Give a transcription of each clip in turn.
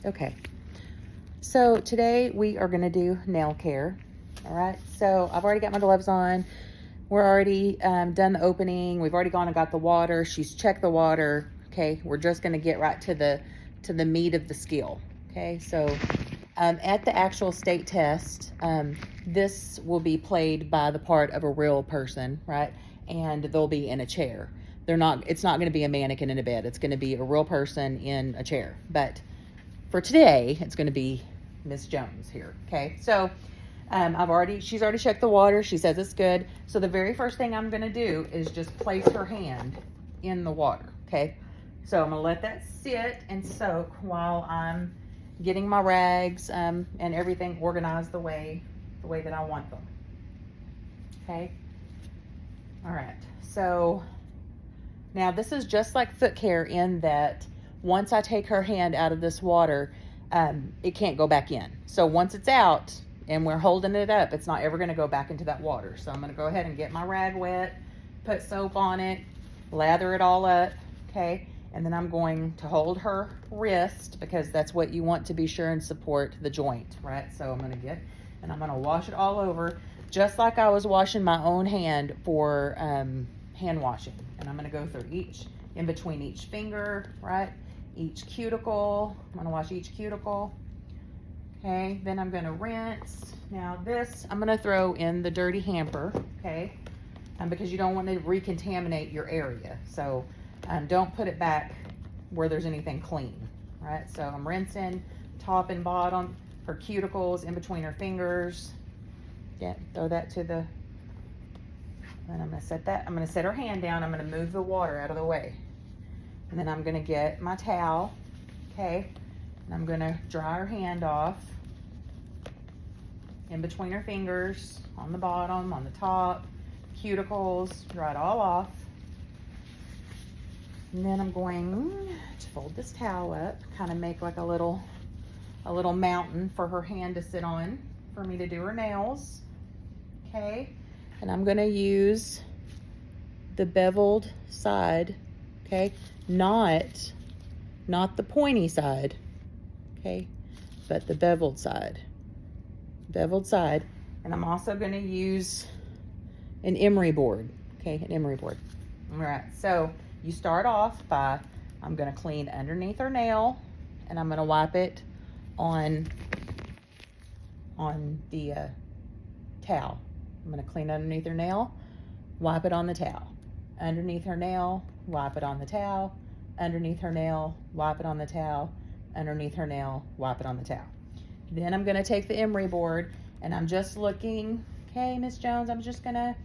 Okay, so today we are going to do nail care. All right, so I've already got my gloves on. We're already done the opening. We've already gone and got the water. She's checked the water. Okay, we're just going to get right to the meat of the skill. Okay, so at the actual state test, this will be played by the part of a real person, right? And they'll be in a chair. It's not going to be a mannequin in a bed. It's going to be a real person in a chair. But for today, it's going to be Miss Jones here. Okay, so she's already checked the water. She says it's good. So the very first thing I'm going to do is just place her hand in the water. Okay, so I'm going to let that sit and soak while I'm getting my rags and everything organized the way that I want them. Okay, all right. So now this is just like foot care in that once I take her hand out of this water, it can't go back in. So once it's out and we're holding it up, it's not ever going to go back into that water. So I'm going to go ahead and get my rag wet, put soap on it, lather it all up, okay? And then I'm going to hold her wrist because that's what you want to be sure and support the joint, right? So I'm going to wash it all over just like I was washing my own hand for hand washing. And I'm going to go through in between each finger, right? Each cuticle. I'm going to wash each cuticle. Okay, then I'm going to rinse. Now this, I'm going to throw in the dirty hamper, okay? Because you don't want to recontaminate your area. So don't put it back where there's anything clean, right? So I'm rinsing top and bottom, her cuticles in between her fingers. Yeah, throw that to the, and I'm going to set her hand down. I'm going to move the water out of the way. And then I'm going to get my towel, okay? And I'm going to dry her hand off in between her fingers, on the bottom, on the top, cuticles, dry it all off. And then I'm going to fold this towel up, kind of make like a little mountain for her hand to sit on for me to do her nails, okay? And I'm going to use the beveled side, okay? Not the pointy side, okay, but the beveled side. And I'm also going to use an emery board, okay, an emery board. All right, so you start off by, I'm going to clean underneath her nail, and I'm going to wipe it on the towel. I'm going to clean underneath her nail, wipe it on the towel. Underneath her nail, wipe it on the towel. Underneath her nail, wipe it on the towel. Underneath her nail, wipe it on the towel. Then I'm going to take the emery board and I'm just looking, okay, Miss Jones, I'm just going to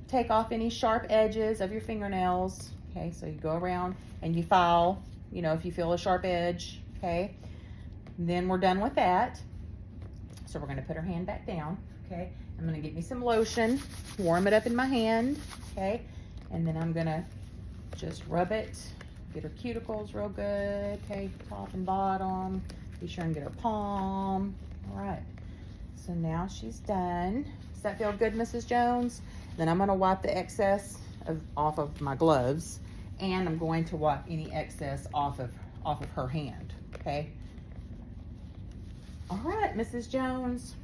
take off any sharp edges of your fingernails. Okay, so you go around and you file, if you feel a sharp edge, okay. And then we're done with that. So we're going to put her hand back down, okay. I'm going to get me some lotion, warm it up in my hand, okay. And then I'm going to just rub it, get her cuticles real good, okay, top and bottom. Be sure and get her palm. All right, so now she's done. Does that feel good, Mrs. Jones? Then I'm going to wipe the excess off of my gloves, and I'm going to wipe any excess off of her hand, okay? All right, Mrs. Jones.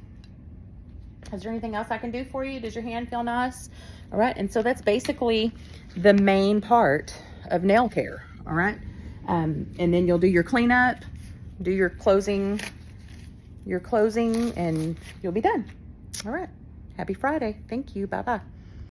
Is there anything else I can do for you? Does your hand feel nice? All right, and so that's basically the main part of nail care, all right? And then you'll do your cleanup, do your closing, and you'll be done. All right. Happy Friday. Thank you. Bye-bye.